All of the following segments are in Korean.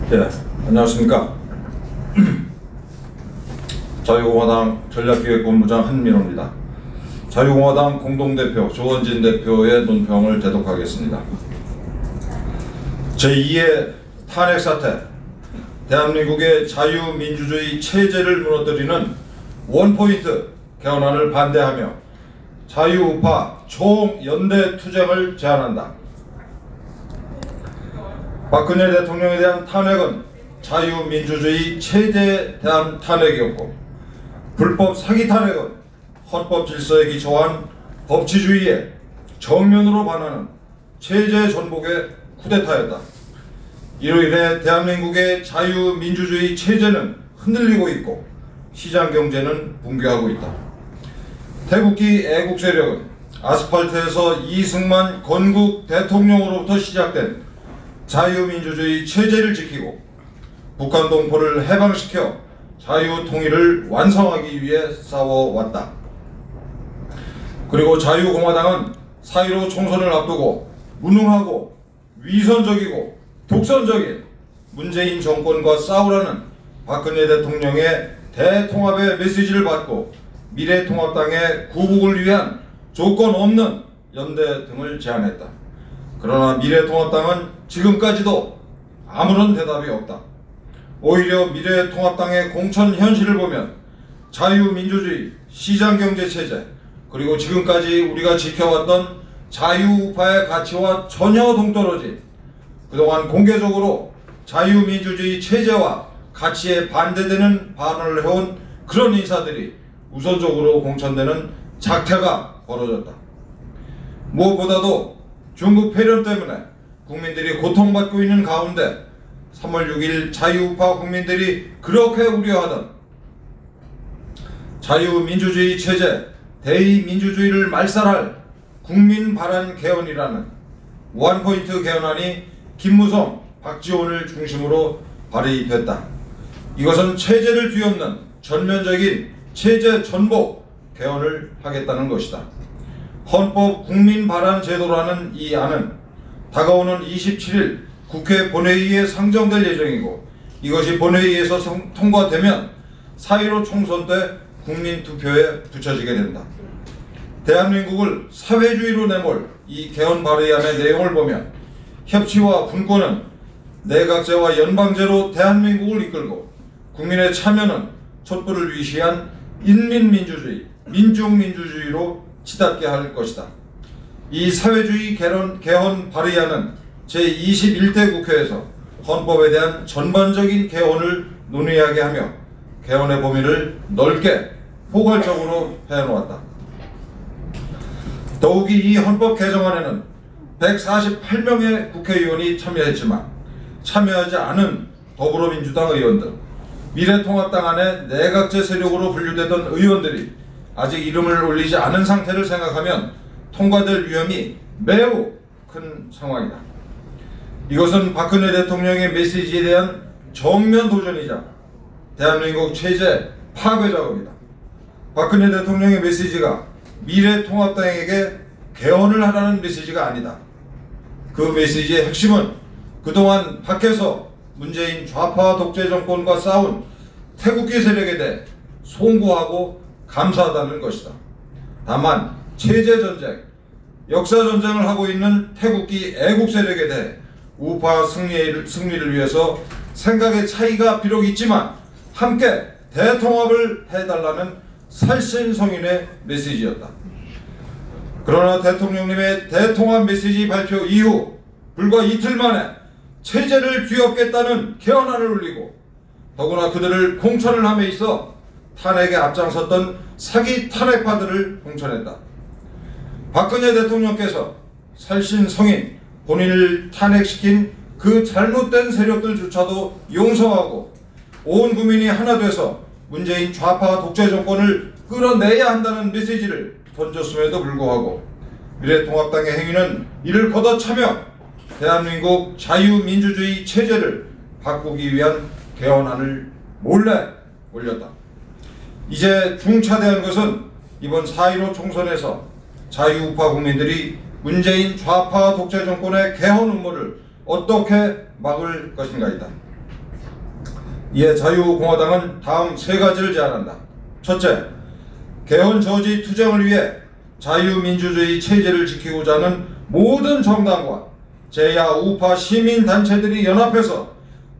네, 안녕하십니까. 자유공화당 전략기획본부장 한민호입니다. 자유공화당 공동대표 조원진 대표의 논평을 대독하겠습니다. 제2의 탄핵사태, 대한민국의 자유민주주의 체제를 무너뜨리는 원포인트 개헌안을 반대하며 자유우파 총연대 투쟁을 제안한다. 박근혜 대통령에 대한 탄핵은 자유민주주의 체제에 대한 탄핵이었고, 불법 사기 탄핵은 헌법 질서에 기초한 법치주의에 정면으로 반하는 체제 전복의 쿠데타였다. 이로 인해 대한민국의 자유민주주의 체제는 흔들리고 있고 시장경제는 붕괴하고 있다. 태극기 애국 세력은 아스팔트에서 이승만 건국 대통령으로부터 시작된 자유민주주의 체제를 지키고 북한 동포를 해방시켜 자유통일을 완성하기 위해 싸워왔다. 그리고 자유공화당은 4.15 총선을 앞두고 무능하고 위선적이고 독선적인 문재인 정권과 싸우라는 박근혜 대통령의 대통합의 메시지를 받고 미래통합당의 구국을 위한 조건 없는 연대 등을 제안했다. 그러나 미래통합당은 지금까지도 아무런 대답이 없다. 오히려 미래통합당의 공천 현실을 보면 자유민주주의, 시장경제체제, 그리고 지금까지 우리가 지켜왔던 자유우파의 가치와 전혀 동떨어진, 그동안 공개적으로 자유민주주의 체제와 가치에 반대되는 발언을 해온 그런 인사들이 우선적으로 공천되는 작태가 벌어졌다. 무엇보다도 중국 폐렴 때문에 국민들이 고통받고 있는 가운데 3월 6일 자유우파 국민들이 그렇게 우려하던 자유민주주의 체제, 대의민주주의를 말살할 국민발안 개헌이라는 원포인트 개헌안이 김무성, 박지원을 중심으로 발의됐다. 이것은 체제를 뒤엎는 전면적인 체제 전복 개헌을 하겠다는 것이다. 헌법 국민발안 제도라는 이 안은 다가오는 27일 국회 본회의에 상정될 예정이고, 이것이 본회의에서 통과되면 4.15 총선 때 국민투표에 붙여지게 된다. 대한민국을 사회주의로 내몰 이 개헌 발의안의 내용을 보면 협치와 분권은 내각제와 연방제로 대한민국을 이끌고, 국민의 참여는 촛불을 위시한 인민민주주의, 민중민주주의로 치닫게 할 것이다. 이 사회주의 개헌 발의안은 제21대 국회에서 헌법에 대한 전반적인 개헌을 논의하게 하며 개헌의 범위를 넓게 포괄적으로 해놓았다. 더욱이 이 헌법 개정안에는 148명의 국회의원이 참여했지만 참여하지 않은 더불어민주당 의원들, 미래통합당 안에 내각제 세력으로 분류되던 의원들이 아직 이름을 올리지 않은 상태를 생각하면 통과될 위험이 매우 큰 상황이다. 이것은 박근혜 대통령의 메시지에 대한 정면 도전이자 대한민국 체제 파괴 작업이다. 박근혜 대통령의 메시지가 미래통합당에게 개헌을 하라는 메시지가 아니다. 그 메시지의 핵심은 그동안 밖에서 문재인 좌파 독재 정권과 싸운 태극기 세력에 대해 송구하고 감사하다는 것이다. 다만 체제전쟁, 역사전쟁을 하고 있는 태극기 애국 세력에 대해 우파 승리를 위해서 생각의 차이가 비록 있지만 함께 대통합을 해달라는 살신성인의 메시지였다. 그러나 대통령님의 대통합 메시지 발표 이후 불과 이틀 만에 체제를 뒤엎겠다는 개헌안을 올리고, 더구나 그들을 공천을 함에 있어 탄핵에 앞장섰던 사기 탄핵파들을 공천했다. 박근혜 대통령께서 살신성인 본인을 탄핵시킨 그 잘못된 세력들조차도 용서하고 온 국민이 하나 돼서 문재인 좌파 독재 정권을 끌어내야 한다는 메시지를 던졌음에도 불구하고 미래통합당의 행위는 이를 걷어차며 대한민국 자유민주주의 체제를 바꾸기 위한 개헌안을 몰래 올렸다. 이제 중차대한 것은 이번 4.15 총선에서 자유우파 국민들이 문재인 좌파 독재 정권의 개헌 음모를 어떻게 막을 것인가이다. 이에 자유공화당은 다음 세 가지를 제안한다. 첫째, 개헌 저지 투쟁을 위해 자유민주주의 체제를 지키고자 하는 모든 정당과 제야 우파 시민단체들이 연합해서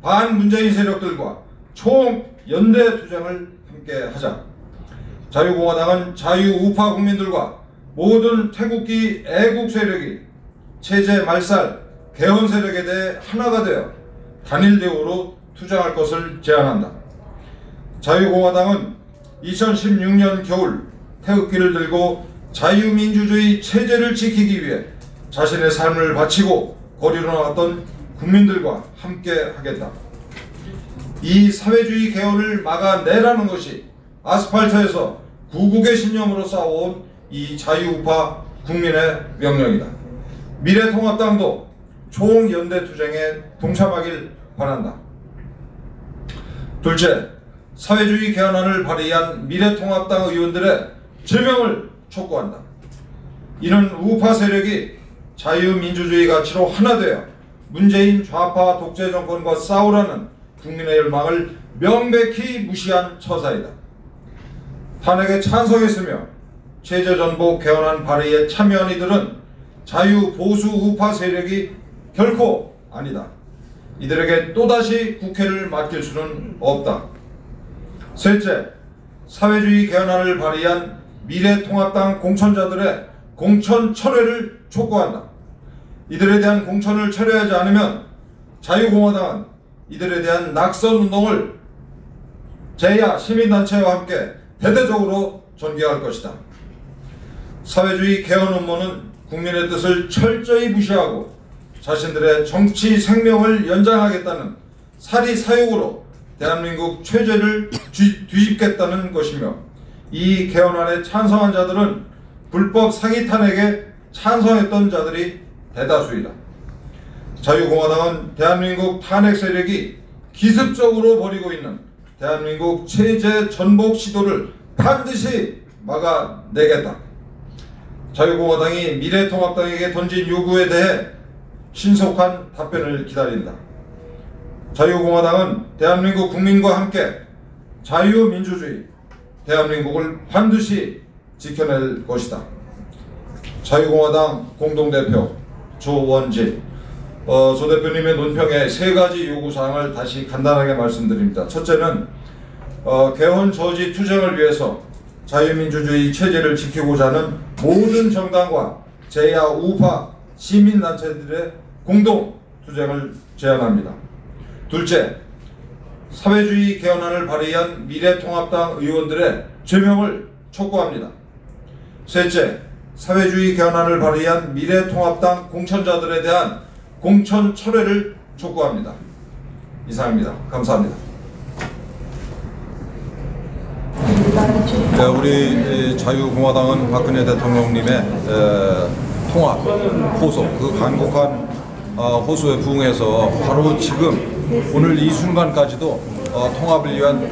반문재인 세력들과 총연대 투쟁을 함께 하자. 자유공화당은 자유우파 국민들과 모든 태극기 애국 세력이 체제 말살, 개헌 세력에 대해 하나가 되어 단일 대우로 투쟁할 것을 제안한다. 자유공화당은 2016년 겨울 태극기를 들고 자유민주주의 체제를 지키기 위해 자신의 삶을 바치고 거리로 나왔던 국민들과 함께 하겠다. 이 사회주의 개헌을 막아내라는 것이 아스팔트에서 구국의 신념으로 싸워온 이 자유우파 국민의 명령이다. 미래통합당도 총연대 투쟁에 동참하길 바란다. 둘째, 사회주의 개헌안을 발의한 미래통합당 의원들의 제명을 촉구한다. 이는 우파 세력이 자유민주주의 가치로 하나 되어 문재인 좌파 독재 정권과 싸우라는 국민의 열망을 명백히 무시한 처사이다. 탄핵에 찬성했으며 체제 전복 개헌안 발의에 참여한 이들은 자유 보수 우파 세력이 결코 아니다. 이들에게 또다시 국회를 맡길 수는 없다. 셋째, 사회주의 개헌안을 발의한 미래통합당 공천자들의 공천 철회를 촉구한다. 이들에 대한 공천을 철회하지 않으면 자유공화당은 이들에 대한 낙선운동을 제야 시민단체와 함께 대대적으로 전개할 것이다. 사회주의 개헌 음모는 국민의 뜻을 철저히 무시하고 자신들의 정치 생명을 연장하겠다는 사리사욕으로 대한민국 체제를 뒤집겠다는 것이며, 이 개헌안에 찬성한 자들은 불법 사기 탄핵에 찬성했던 자들이 대다수이다. 자유공화당은 대한민국 탄핵 세력이 기습적으로 벌이고 있는 대한민국 체제 전복 시도를 반드시 막아내겠다. 자유공화당이 미래통합당에게 던진 요구에 대해 신속한 답변을 기다린다. 자유공화당은 대한민국 국민과 함께 자유민주주의 대한민국을 반드시 지켜낼 것이다. 자유공화당 공동대표 조원진. 조 대표님의 논평의 세 가지 요구사항을 다시 간단하게 말씀드립니다. 첫째는 개헌 저지 투쟁을 위해서 자유민주주의 체제를 지키고자 하는 모든 정당과 제야 우파 시민단체들의 공동 투쟁을 제안합니다. 둘째, 사회주의 개헌안을 발의한 미래통합당 의원들의 제명을 촉구합니다. 셋째, 사회주의 개헌안을 발의한 미래통합당 공천자들에 대한 공천 철회를 촉구합니다. 이상입니다. 감사합니다. 네, 우리 자유공화당은 박근혜 대통령님의 통합, 호소, 그 간곡한 호소에 부응해서 바로 지금 오늘 이 순간까지도 통합을 위한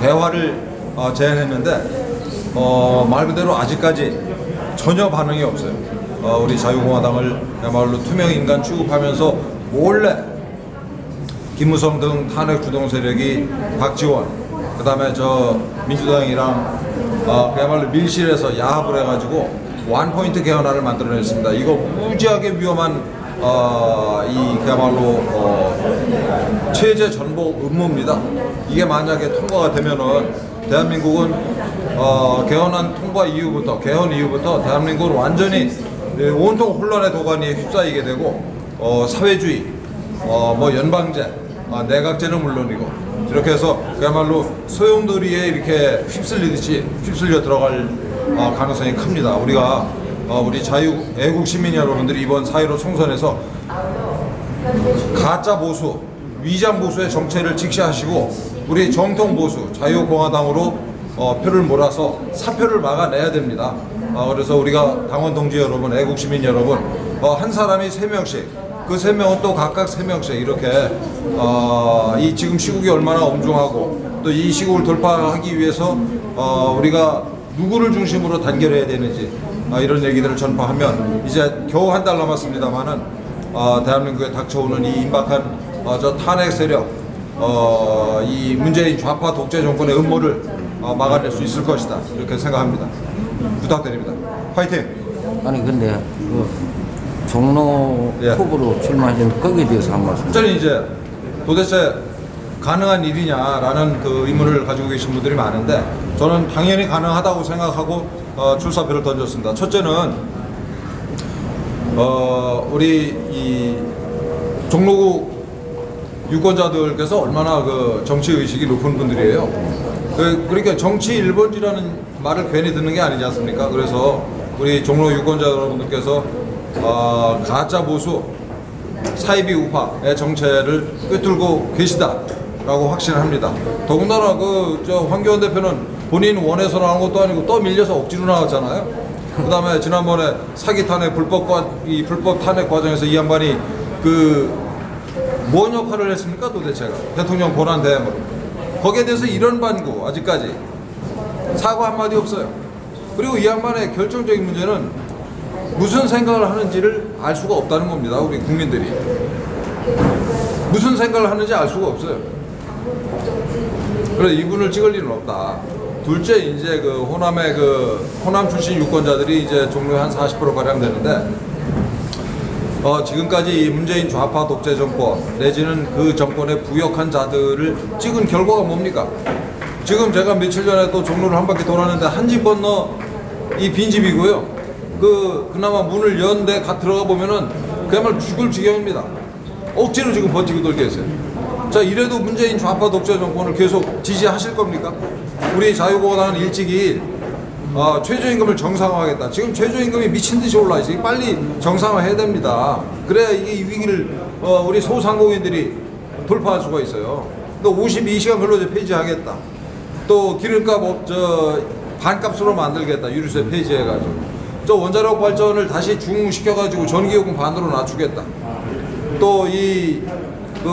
대화를 제안했는데 말 그대로 아직까지 전혀 반응이 없어요. 우리 자유공화당을야말로 투명인간 취급하면서 몰래 김무성 등 탄핵 주동 세력이 박지원, 그 다음에 민주당이랑 그야말로 밀실에서 야합을 해가지고 원포인트 개헌안을 만들어냈습니다. 이거 무지하게 위험한 그야말로 체제 전복 음모입니다. 이게 만약에 통과가 되면은 대한민국은 개헌안 통과 이후부터, 개헌 이후부터 대한민국은 완전히 온통 혼란의 도가니에 휩싸이게 되고 사회주의, 연방제, 내각제는 물론이고 이렇게 해서 그야말로 소용돌이에 이렇게 휩쓸려 들어갈 가능성이 큽니다. 우리 자유 애국 시민 여러분들이 이번 4.15 총선에서 가짜 보수, 위장 보수의 정체를 직시하시고 우리 정통 보수 자유공화당으로 표를 몰아서 사표를 막아내야 됩니다. 그래서 우리가 당원 동지 여러분, 애국 시민 여러분, 한 사람이 3명씩, 그 3명은 또 각각 3명씩 이렇게 이 지금 시국이 얼마나 엄중하고 또 이 시국을 돌파하기 위해서 우리가 누구를 중심으로 단결해야 되는지 이런 얘기들을 전파하면 이제 겨우 한 달 남았습니다만은 대한민국에 닥쳐오는 이 임박한 탄핵 세력, 이 문재인 좌파 독재 정권의 음모를 막아낼 수 있을 것이다. 이렇게 생각합니다. 부탁드립니다. 화이팅! 아니 근데 그 종로 예. 후보로 출마하신 거기에 대해서 한 말씀. 저는 이제 도대체 가능한 일이냐라는 그 의문을 가지고 계신 분들이 많은데 저는 당연히 가능하다고 생각하고 출사표를 던졌습니다. 첫째는 우리 이 종로구 유권자들께서 얼마나 그 정치 의식이 높은 분들이에요. 그러니까 정치 1번지라는 말을 괜히 듣는 게 아니지 않습니까? 그래서 우리 종로 유권자 여러분들께서 가짜 보수 사이비 우파의 정체를 꿰뚫고 계시다라고 확신합니다. 더군다나 저 황교안 대표는 본인 원해서 나온 것도 아니고 또 밀려서 억지로 나왔잖아요. 그다음에 지난번에 사기 탄핵 불법 탄핵 과정에서 이 양반이 뭔 역할을 했습니까 도대체가 대통령 권한 대행으로. 거기에 대해서 이런 반구 아직까지 사과 한마디 없어요. 그리고 이 양반의 결정적인 문제는 무슨 생각을 하는지를 알 수가 없다는 겁니다. 우리 국민들이 무슨 생각을 하는지 알 수가 없어요. 그래서 이분을 찍을 일은 없다. 둘째, 이제 호남 출신 유권자들이 이제 종로에 한 40% 가량 되는데 지금까지 이 문재인 좌파 독재 정권 내지는 그 정권에 부역한 자들을 찍은 결과가 뭡니까? 지금 제가 며칠 전에 또 종로를 한 바퀴 돌았는데 한 집 건너 이 빈집이고요. 그나마 문을 연데 들어가 보면은 그야말로 죽을 지경입니다. 억지로 지금 버티고 돌게 했어요. 자, 이래도 문재인 좌파 독재 정권을 계속 지지하실 겁니까? 우리 자유공화당은 일찍이 최저임금을 정상화하겠다. 지금 최저임금이 미친 듯이 올라 있어요. 빨리 정상화해야 됩니다. 그래야 이 위기를 우리 소상공인들이 돌파할 수가 있어요. 또 52시간 근로제 폐지하겠다. 또 기름값 반값으로 만들겠다. 유류세 폐지해가지고. 저 원자력 발전을 다시 중시켜가지고 전기요금 반으로 낮추겠다. 또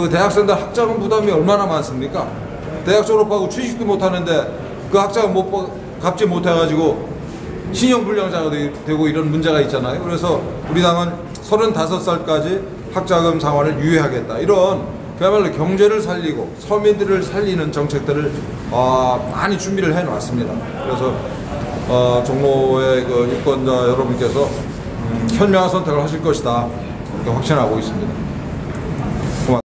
대학생들 학자금 부담이 얼마나 많습니까? 대학 졸업하고 취직도 못하는데 그 학자금 갚지 못해가지고 신용불량자가 되고 이런 문제가 있잖아요. 그래서 우리 당은 35살까지 학자금 상환을 유예하겠다. 이런 그야말로 경제를 살리고 서민들을 살리는 정책들을 많이 준비를 해놨습니다. 그래서 종로의 유권자 여러분께서 현명한 선택을 하실 것이다. 이렇게 확신하고 있습니다.